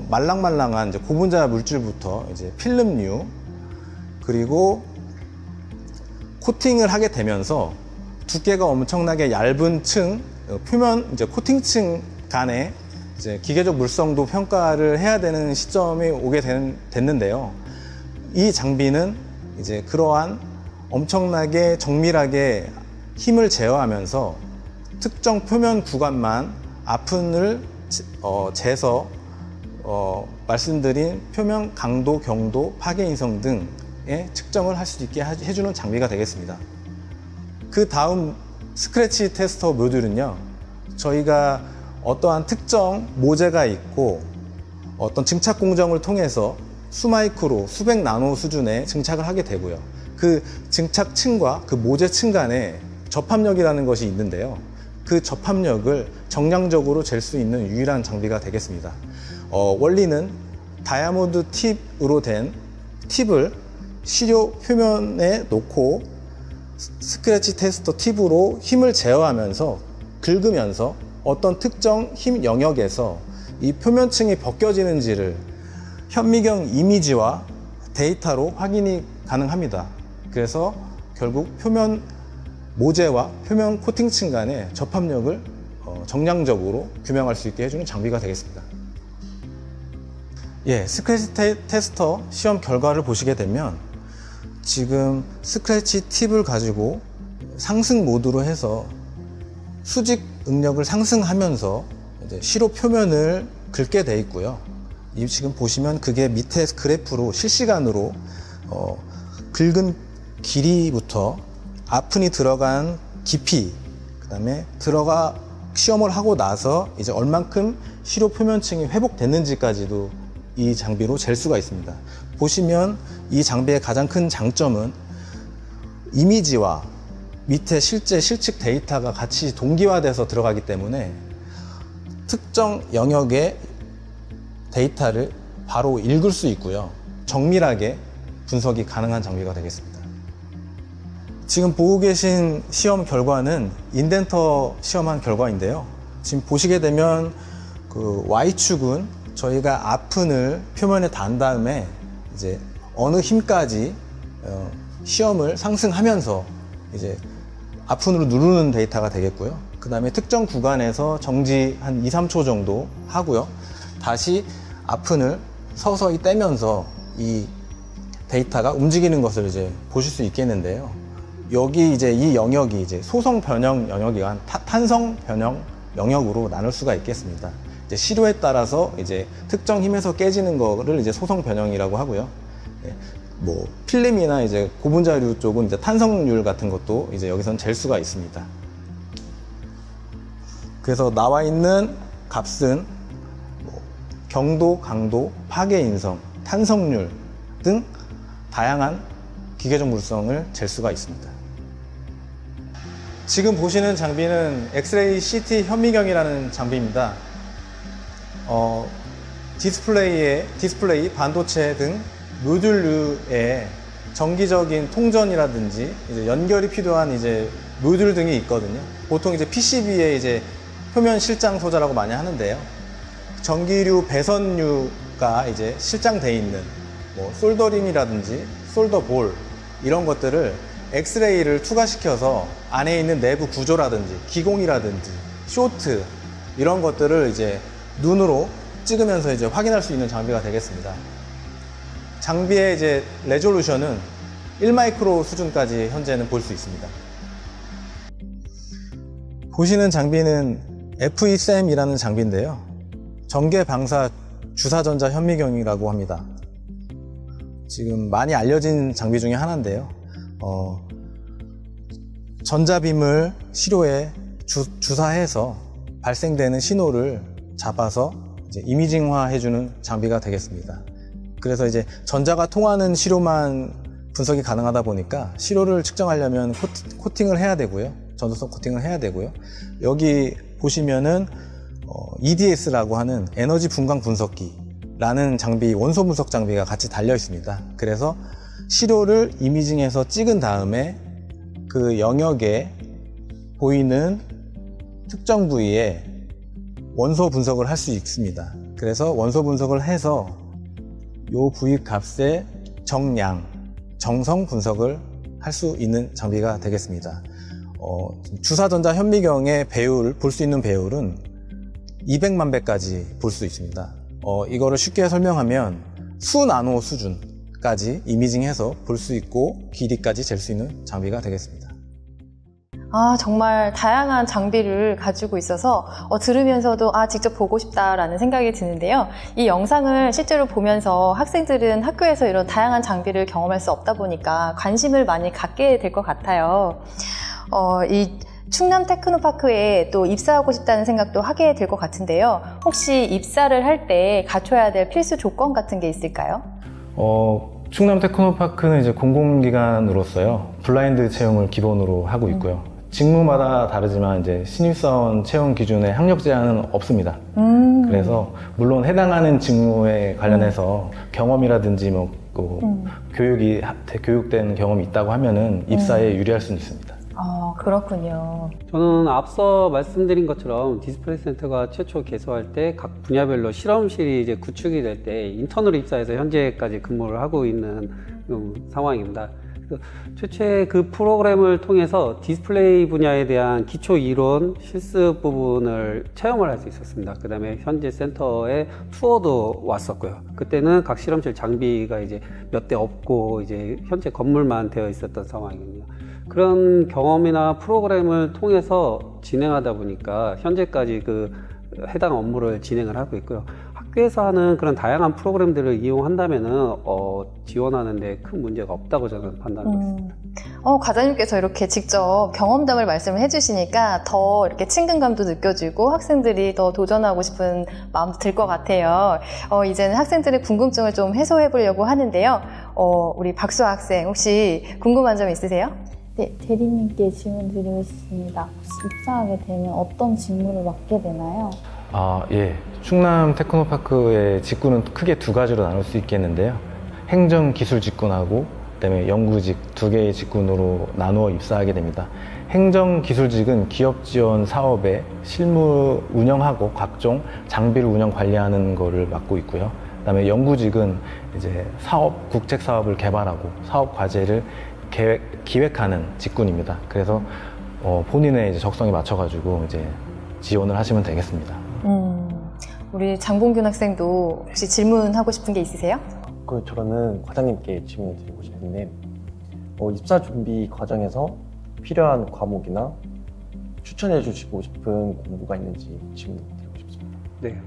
말랑말랑한 이제 고분자 물질부터 이제 필름류 그리고 코팅을 하게 되면서 두께가 엄청나게 얇은 층, 표면 이제 코팅층 간에 이제 기계적 물성도 평가를 해야 되는 시점이 오게 됐는데요. 이 장비는 이제 그러한 엄청나게 정밀하게 힘을 제어하면서 특정 표면 구간만 앞은을 재서 말씀드린 표면 강도, 경도, 파괴 인성 등의 측정을 할 수 있게 해주는 장비가 되겠습니다. 그 다음 스크래치 테스터 모듈은요, 저희가 어떠한 특정 모재가 있고 어떤 증착 공정을 통해서 수마이크로, 수백 나노 수준의 증착을 하게 되고요. 그 증착층과 그 모재층 간에 접합력이라는 것이 있는데요. 그 접합력을 정량적으로 잴 수 있는 유일한 장비가 되겠습니다. 원리는 다이아몬드 팁으로 된 팁을 시료 표면에 놓고 스크래치 테스터 팁으로 힘을 제어하면서 긁으면서 어떤 특정 힘 영역에서 이 표면층이 벗겨지는지를 현미경 이미지와 데이터로 확인이 가능합니다. 그래서 결국 표면 모재와 표면 코팅층 간의 접합력을 정량적으로 규명할 수 있게 해주는 장비가 되겠습니다. 스크래치 테스터 시험 결과를 보시게 되면 지금 스크래치 팁을 가지고 상승 모드로 해서 수직 응력을 상승하면서 이제 시로 표면을 긁게 돼 있고요. 지금 보시면 그게 밑에 그래프로 실시간으로 긁은 길이부터 아픈이 들어간 깊이, 그 다음에 시험을 하고 나서 이제 얼만큼 시료 표면층이 회복됐는지까지도 이 장비로 잴 수가 있습니다. 보시면 이 장비의 가장 큰 장점은 이미지와 밑에 실제 실측 데이터가 같이 동기화돼서 들어가기 때문에 특정 영역의 데이터를 바로 읽을 수 있고요. 정밀하게 분석이 가능한 장비가 되겠습니다. 지금 보고 계신 시험 결과는 인덴터 시험한 결과인데요. 지금 보시게 되면 그 Y축은 저희가 아픈을 표면에 단 다음에 이제 어느 힘까지 시험을 상승하면서 이제 아픈으로 누르는 데이터가 되겠고요. 그 다음에 특정 구간에서 정지 한 2, 3초 정도 하고요. 다시 아픈을 서서히 떼면서 이 데이터가 움직이는 것을 이제 보실 수 있겠는데요. 여기 이제 이 영역이 이제 소성 변형 영역이 한 탄성 변형 영역으로 나눌 수가 있겠습니다. 이제 시료에 따라서 이제 특정 힘에서 깨지는 거를 이제 소성 변형이라고 하고요. 뭐 필름이나 이제 고분자류 쪽은 이제 탄성률 같은 것도 이제 여기선 잴 수가 있습니다. 그래서 나와 있는 값은 뭐 경도, 강도, 파괴 인성, 탄성률 등 다양한 기계적 물성을 잴 수가 있습니다. 지금 보시는 장비는 엑스레이 CT 현미경이라는 장비입니다. 디스플레이, 반도체 등 모듈류에 정기적인 통전이라든지 이제 연결이 필요한 이제 모듈 등이 있거든요. 보통 이제 PCB에 이제 표면 실장 소자라고 많이 하는데요. 전기류, 배선류가 이제 실장돼 있는 뭐 솔더링이라든지 솔더볼 이런 것들을 엑스레이를 추가시켜서 안에 있는 내부 구조라든지 기공이라든지 쇼트 이런 것들을 이제 눈으로 찍으면서 이제 확인할 수 있는 장비가 되겠습니다. 장비의 이제 레졸루션은 1마이크로 수준까지 현재는 볼 수 있습니다. 보시는 장비는 FESEM이라는 장비인데요. 전개 방사 주사전자 현미경이라고 합니다. 지금 많이 알려진 장비 중에 하나인데요. 전자빔을 시료에 주사해서 발생되는 신호를 잡아서 이제 이미징화 해주는 장비가 되겠습니다. 그래서 이제 전자가 통하는 시료만 분석이 가능하다 보니까 시료를 측정하려면 코팅을 해야 되고요. 전도성 코팅을 해야 되고요. 여기 보시면은 EDS라고 하는 에너지 분광 분석기라는 장비, 원소 분석 장비가 같이 달려 있습니다. 그래서 시료를 이미징해서 찍은 다음에 그 영역에 보이는 특정 부위에 원소 분석을 할 수 있습니다. 그래서 원소 분석을 해서 이 부위 값의 정량, 정성 분석을 할 수 있는 장비가 되겠습니다. 주사전자 현미경의 배율, 볼 수 있는 배율은 200만 배까지 볼 수 있습니다. 이거를 쉽게 설명하면 수나노 수준까지 이미징해서 볼 수 있고 길이까지 잴 수 있는 장비가 되겠습니다. 정말 다양한 장비를 가지고 있어서 들으면서도 직접 보고 싶다라는 생각이 드는데요. 이 영상을 실제로 보면서 학생들은 학교에서 이런 다양한 장비를 경험할 수 없다 보니까 관심을 많이 갖게 될 것 같아요. 이 충남 테크노파크에 또 입사하고 싶다는 생각도 하게 될 것 같은데요. 혹시 입사를 할 때 갖춰야 될 필수 조건 같은 게 있을까요? 충남 테크노파크는 이제 공공기관으로서요, 블라인드 채용을 기본으로 하고 있고요. 직무마다 다르지만 이제 신입사원 채용 기준에 학력 제한은 없습니다. 그래서 물론 해당하는 직무에 관련해서 경험이라든지 교육된 경험이 있다고 하면은 입사에 유리할 수는 있습니다. 그렇군요. 저는 앞서 말씀드린 것처럼 디스플레이 센터가 최초 개소할 때 각 분야별로 실험실이 이제 구축이 될 때 인턴으로 입사해서 현재까지 근무를 하고 있는 상황입니다. 최초의 그 프로그램을 통해서 디스플레이 분야에 대한 기초 이론 실습 부분을 체험을 할 수 있었습니다. 그 다음에 현재 센터에 투어도 왔었고요. 그때는 각 실험실 장비가 이제 몇 대 없고 이제 현재 건물만 되어 있었던 상황입니다. 그런 경험이나 프로그램을 통해서 진행하다 보니까 현재까지 그 해당 업무를 진행을 하고 있고요. 학교에서 하는 그런 다양한 프로그램들을 이용한다면은 지원하는데 큰 문제가 없다고 저는 판단하고 있습니다. 과장님께서 이렇게 직접 경험담을 말씀을 해주시니까 더 이렇게 친근감도 느껴지고 학생들이 더 도전하고 싶은 마음도 들 것 같아요. 이제는 학생들의 궁금증을 좀 해소해 보려고 하는데요. 우리 박수 학생 혹시 궁금한 점 있으세요? 네, 대리님께 질문 드리고 싶습니다. 혹시 입사하게 되면 어떤 직무를 맡게 되나요? 예. 충남 테크노파크의 직군은 크게 두 가지로 나눌 수 있겠는데요. 행정기술 직군하고 그다음에 연구직 두 개의 직군으로 나누어 입사하게 됩니다. 행정기술직은 기업 지원 사업에 실무 운영하고 각종 장비를 운영 관리하는 거를 맡고 있고요. 그다음에 연구직은 이제 국책 사업을 개발하고 사업 과제를 기획하는 직군입니다. 그래서 본인의 이제 적성에 맞춰가지고 이제 지원을 하시면 되겠습니다. 우리 장봉균 학생도 혹시 질문하고 싶은 게 있으세요? 저는 과장님께 질문을 드리고 싶은데 입사 준비 과정에서 필요한 과목이나 추천해 주시고 싶은 공부가 있는지 질문 드리고 싶습니다. 네.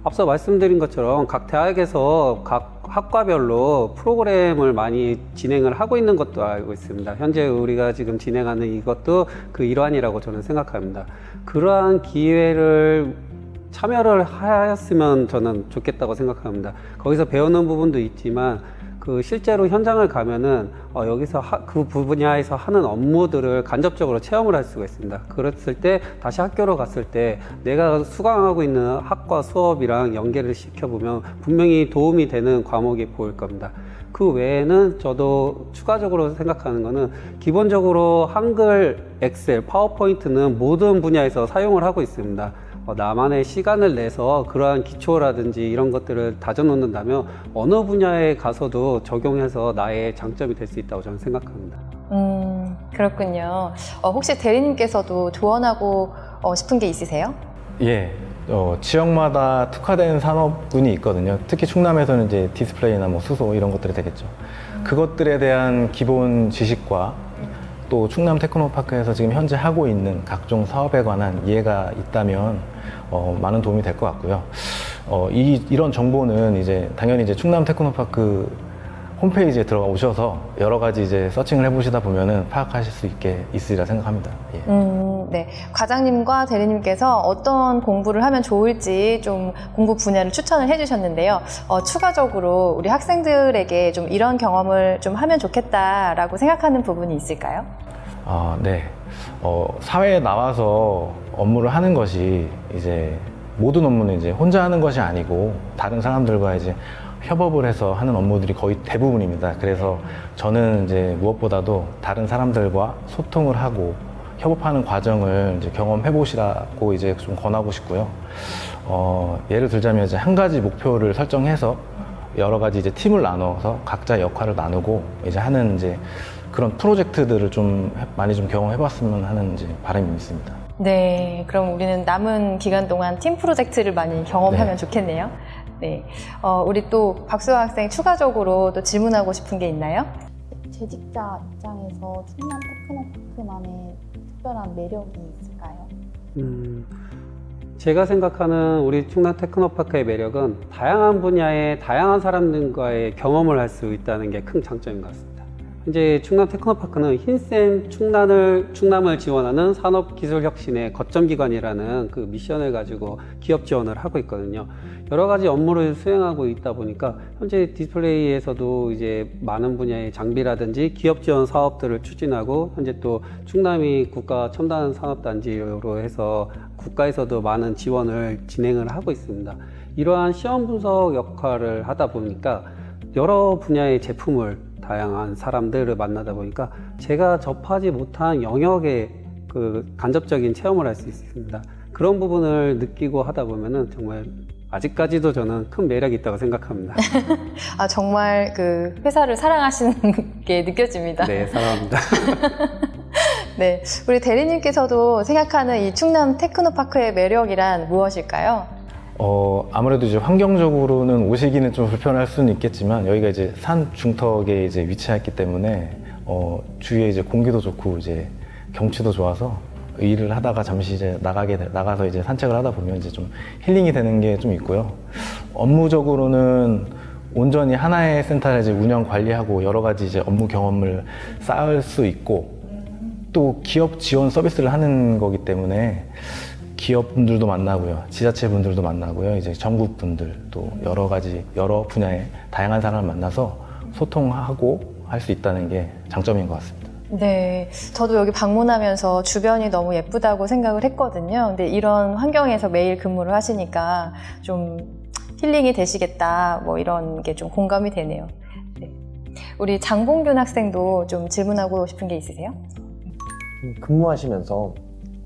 앞서 말씀드린 것처럼 각 대학에서 각 학과별로 프로그램을 많이 진행을 하고 있는 것도 알고 있습니다. 현재 우리가 지금 진행하는 이것도 그 일환이라고 저는 생각합니다. 그러한 기회를 참여를 하였으면 저는 좋겠다고 생각합니다. 거기서 배우는 부분도 있지만 실제로 현장을 가면은 여기서 그 분야에서 하는 업무들을 간접적으로 체험을 할 수가 있습니다. 그랬을 때 다시 학교로 갔을 때 내가 수강하고 있는 학과 수업이랑 연계를 시켜보면 분명히 도움이 되는 과목이 보일 겁니다. 그 외에는 저도 추가적으로 생각하는 거는 기본적으로 한글, 엑셀, 파워포인트는 모든 분야에서 사용을 하고 있습니다. 나만의 시간을 내서 그러한 기초라든지 이런 것들을 다져놓는다면 어느 분야에 가서도 적용해서 나의 장점이 될 수 있다고 저는 생각합니다. 그렇군요. 혹시 대리님께서도 조언하고 싶은 게 있으세요? 예. 지역마다 특화된 산업군이 있거든요. 특히 충남에서는 이제 디스플레이나 뭐 수소 이런 것들이 되겠죠. 그것들에 대한 기본 지식과 또 충남 테크노파크에서 지금 현재 하고 있는 각종 사업에 관한 이해가 있다면 많은 도움이 될 것 같고요. 이런 정보는 이제 당연히 이제 충남 테크노파크 홈페이지에 들어가 오셔서 여러 가지 이제 서칭을 해보시다 보면은 파악하실 수 있으리라 생각합니다. 예. 네. 과장님과 대리님께서 어떤 공부를 하면 좋을지 좀 공부 분야를 추천을 해주셨는데요. 추가적으로 우리 학생들에게 좀 이런 경험을 좀 하면 좋겠다라고 생각하는 부분이 있을까요? 네. 사회에 나와서 업무를 하는 것이 이제 모든 업무는 이제 혼자 하는 것이 아니고 다른 사람들과 이제 협업을 해서 하는 업무들이 거의 대부분입니다. 그래서 저는 이제 무엇보다도 다른 사람들과 소통을 하고 협업하는 과정을 이제 경험해 보시라고 이제 좀 권하고 싶고요. 예를 들자면 이제 한 가지 목표를 설정해서 여러 가지 이제 팀을 나눠서 각자 역할을 나누고 이제 하는 이제 그런 프로젝트들을 좀 많이 좀 경험해 봤으면 하는 이제 바람이 있습니다. 네. 그럼 우리는 남은 기간 동안 팀 프로젝트를 많이 경험하면 좋겠네요. 네. 우리 또 박수아 학생 추가적으로 또 질문하고 싶은 게 있나요? 재직자 입장에서 충남 테크노파크만의 특별한 매력이 있을까요? 제가 생각하는 우리 충남 테크노파크의 매력은 다양한 분야의 다양한 사람들과의 경험을 할 수 있다는 게 큰 장점인 것 같습니다. 현재 충남 테크노파크는 흰쌤 충남을 지원하는 산업기술혁신의 거점기관이라는 그 미션을 가지고 기업 지원을 하고 있거든요. 여러 가지 업무를 수행하고 있다 보니까 현재 디스플레이에서도 이제 많은 분야의 장비라든지 기업 지원 사업들을 추진하고 현재 또 충남이 국가 첨단 산업단지로 해서 국가에서도 많은 지원을 진행을 하고 있습니다. 이러한 시험 분석 역할을 하다 보니까 여러 분야의 제품을 다양한 사람들을 만나다 보니까 제가 접하지 못한 영역의 그 간접적인 체험을 할 수 있습니다. 그런 부분을 느끼고 하다 보면은 정말 아직까지도 저는 큰 매력이 있다고 생각합니다. 아, 정말 그 회사를 사랑하시는 게 느껴집니다. 네, 사랑합니다. 네, 우리 대리님께서도 생각하는 이 충남 테크노파크의 매력이란 무엇일까요? 아무래도 이제 환경적으로는 오시기는 좀 불편할 수는 있겠지만 여기가 이제 산 중턱에 이제 위치했기 때문에 주위에 이제 공기도 좋고 이제 경치도 좋아서 일을 하다가 잠시 이제 나가서 이제 산책을 하다 보면 이제 좀 힐링이 되는 게 좀 있고요. 업무적으로는 온전히 하나의 센터를 이제 운영 관리하고 여러 가지 이제 업무 경험을 쌓을 수 있고 또 기업 지원 서비스를 하는 거기 때문에 기업 분들도 만나고요, 지자체 분들도 만나고요, 이제 전국 분들 또 여러 가지 여러 분야의 다양한 사람을 만나서 소통하고 할 수 있다는 게 장점인 것 같습니다. 네, 저도 여기 방문하면서 주변이 너무 예쁘다고 생각을 했거든요. 근데 이런 환경에서 매일 근무를 하시니까 좀 힐링이 되시겠다, 뭐 이런 게 좀 공감이 되네요. 네. 우리 장봉균 학생도 좀 질문하고 싶은 게 있으세요? 근무하시면서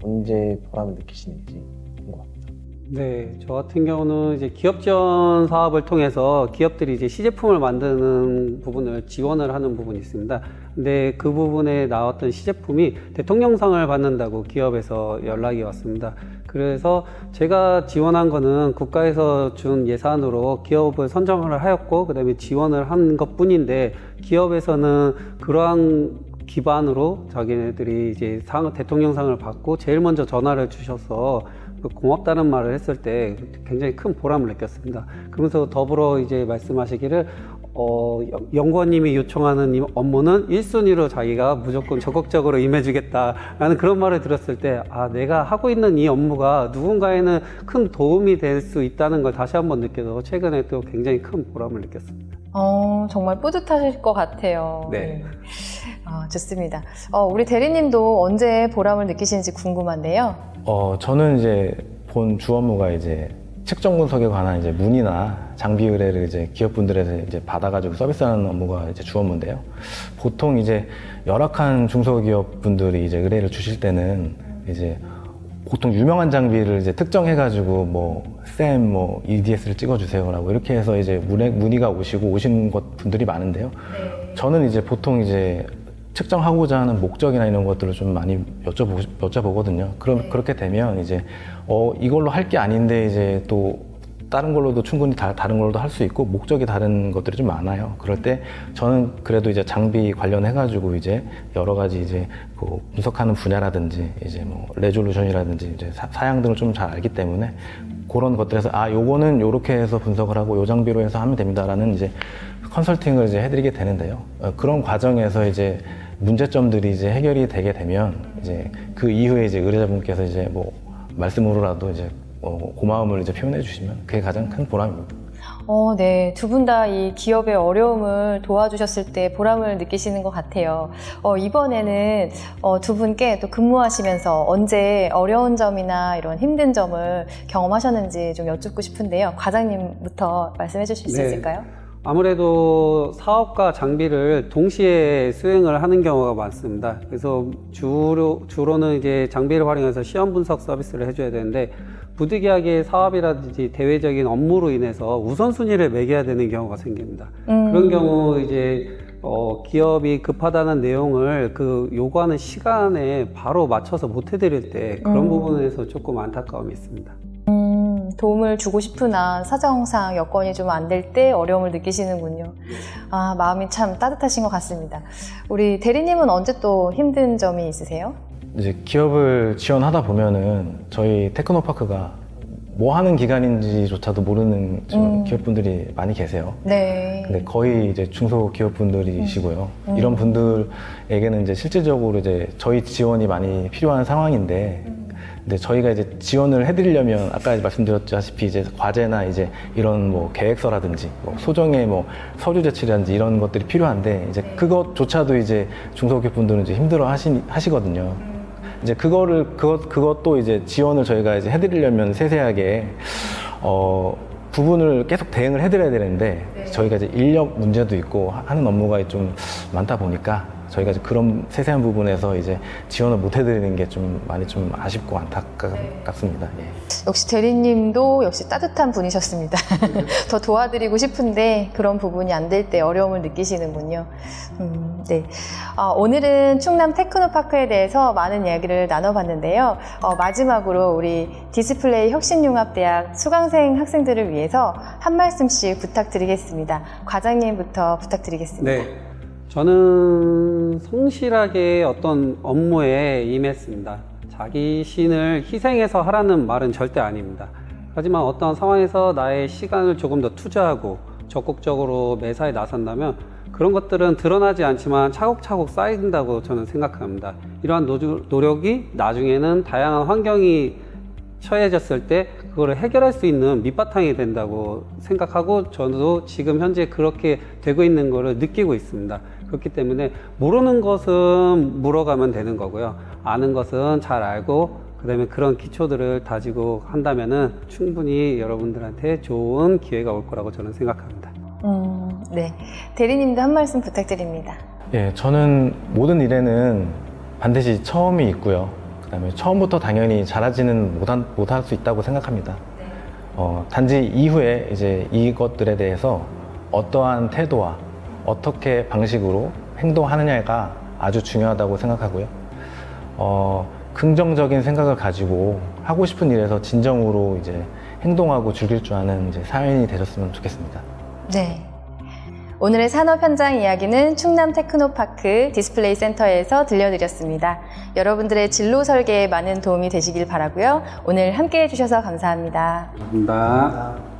언제 보람을 느끼시는지 궁금합니다. 네, 저 같은 경우는 이제 기업 지원 사업을 통해서 기업들이 이제 시제품을 만드는 부분을 지원을 하는 부분이 있습니다. 근데 그 부분에 나왔던 시제품이 대통령상을 받는다고 기업에서 연락이 왔습니다. 그래서 제가 지원한 거는 국가에서 준 예산으로 기업을 선정을 하였고, 그 다음에 지원을 한 것 뿐인데, 기업에서는 그러한 기반으로 자기네들이 이제 대통령상을 받고 제일 먼저 전화를 주셔서 고맙다는 말을 했을 때 굉장히 큰 보람을 느꼈습니다. 그러면서 더불어 이제 말씀하시기를 연구원님이 요청하는 이 업무는 1순위로 자기가 무조건 적극적으로 임해주겠다라는 그런 말을 들었을 때, 아, 내가 하고 있는 이 업무가 누군가에는 큰 도움이 될 수 있다는 걸 다시 한번 느껴서 최근에 또 굉장히 큰 보람을 느꼈습니다. 정말 뿌듯하실 것 같아요. 네. 좋습니다. 우리 대리님도 언제 보람을 느끼시는지 궁금한데요. 저는 이제 본 주 업무가 이제 측정 분석에 관한 이제 문의나 장비 의뢰를 이제 기업분들에서 이제 받아가지고 서비스하는 업무가 이제 주 업무인데요. 보통 이제 열악한 중소기업 분들이 이제 의뢰를 주실 때는 이제 보통 유명한 장비를 이제 특정해가지고 뭐 SEM, 뭐 EDS를 찍어주세요라고 이렇게 해서 이제 문의가 오시는 분들이 많은데요. 저는 이제 보통 이제 측정하고자 하는 목적이나 이런 것들을 좀 많이 여쭤보거든요. 그렇게 되면 이제 이걸로 할 게 아닌데 이제 또 다른 걸로도 충분히 다른 걸로도 할 수 있고 목적이 다른 것들이 좀 많아요. 그럴 때 저는 그래도 이제 장비 관련해가지고 이제 여러 가지 이제 그 분석하는 분야라든지 이제 뭐 레졸루션이라든지 이제 사양 등을 좀 잘 알기 때문에 그런 것들에서 요거는 요렇게 해서 분석을 하고 요 장비로 해서 하면 됩니다라는 이제 컨설팅을 이제 해드리게 되는데요. 그런 과정에서 이제 문제점들이 이제 해결이 되게 되면 이제 그 이후에 이제 의뢰자분께서 이제 뭐 말씀으로라도 이제 고마움을 이제 표현해 주시면 그게 가장 큰 보람입니다. 네. 두 분 다 이 기업의 어려움을 도와주셨을 때 보람을 느끼시는 것 같아요. 이번에는 두 분께 또 근무하시면서 언제 어려운 점이나 이런 힘든 점을 경험하셨는지 좀 여쭙고 싶은데요. 과장님부터 말씀해 주실 수 있을까요? 아무래도 사업과 장비를 동시에 수행을 하는 경우가 많습니다. 그래서 주로는 이제 장비를 활용해서 시험 분석 서비스를 해줘야 되는데, 부득이하게 사업이라든지 대외적인 업무로 인해서 우선순위를 매겨야 되는 경우가 생깁니다. 그런 경우 이제 기업이 급하다는 내용을 그 요구하는 시간에 바로 맞춰서 못 해드릴 때 그런 부분에서 조금 안타까움이 있습니다. 도움을 주고 싶으나 사정상 여건이 좀 안 될 때 어려움을 느끼시는군요. 마음이 참 따뜻하신 것 같습니다. 우리 대리님은 언제 또 힘든 점이 있으세요? 이제 기업을 지원하다 보면은 저희 테크노파크가 뭐 하는 기관인지조차도 모르는 기업분들이 많이 계세요. 네. 근데 거의 이제 중소기업분들이시고요. 이런 분들에게는 이제 실질적으로 이제 저희 지원이 많이 필요한 상황인데, 근데 저희가 이제 지원을 해드리려면 아까 말씀드렸다시피 이제 과제나 이제 이런 뭐 계획서라든지 뭐 소정의 뭐 서류 제출이라든지 이런 것들이 필요한데, 이제 그것조차도 이제 중소기업분들은 이제 힘들어 하시거든요. 이제 그것도 이제 지원을 저희가 이제 해드리려면 세세하게 부분을 계속 대응을 해드려야 되는데 네. 저희가 이제 인력 문제도 있고 하는 업무가 좀 많다 보니까 저희가 이제 그런 세세한 부분에서 이제 지원을 못 해드리는 게 좀 많이 좀 아쉽고 안타깝습니다. 예. 역시 대리님도 역시 따뜻한 분이셨습니다. 더 도와드리고 싶은데 그런 부분이 안 될 때 어려움을 느끼시는군요. 네. 오늘은 충남 테크노파크에 대해서 많은 이야기를 나눠봤는데요. 마지막으로 우리 디스플레이 혁신융합대학 수강생 학생들을 위해서 한 말씀씩 부탁드리겠습니다. 과장님부터 부탁드리겠습니다. 네. 저는 성실하게 어떤 업무에 임했습니다. 자기 신을 희생해서 하라는 말은 절대 아닙니다. 하지만 어떤 상황에서 나의 시간을 조금 더 투자하고 적극적으로 매사에 나선다면 그런 것들은 드러나지 않지만 차곡차곡 쌓인다고 저는 생각합니다. 이러한 노력이 나중에는 다양한 환경이 처해졌을 때 그거를 해결할 수 있는 밑바탕이 된다고 생각하고 저도 지금 현재 그렇게 되고 있는 거를 느끼고 있습니다. 그렇기 때문에 모르는 것은 물어가면 되는 거고요. 아는 것은 잘 알고 그다음에 그런 기초들을 다지고 한다면은 충분히 여러분들한테 좋은 기회가 올 거라고 저는 생각합니다. 네. 대리님도 한 말씀 부탁드립니다. 예, 저는 모든 일에는 반드시 처음이 있고요. 그다음에 처음부터 당연히 잘하지는 못할 수 있다고 생각합니다. 단지 이후에 이제 이것들에 대해서 어떠한 태도와 어떻게 방식으로 행동하느냐가 아주 중요하다고 생각하고요. 긍정적인 생각을 가지고 하고 싶은 일에서 진정으로 이제 행동하고 즐길 줄 아는 이제 사회인이 되셨으면 좋겠습니다. 네. 오늘의 산업 현장 이야기는 충남 테크노파크 디스플레이 센터에서 들려드렸습니다. 여러분들의 진로 설계에 많은 도움이 되시길 바라고요. 오늘 함께 해주셔서 감사합니다. 감사합니다.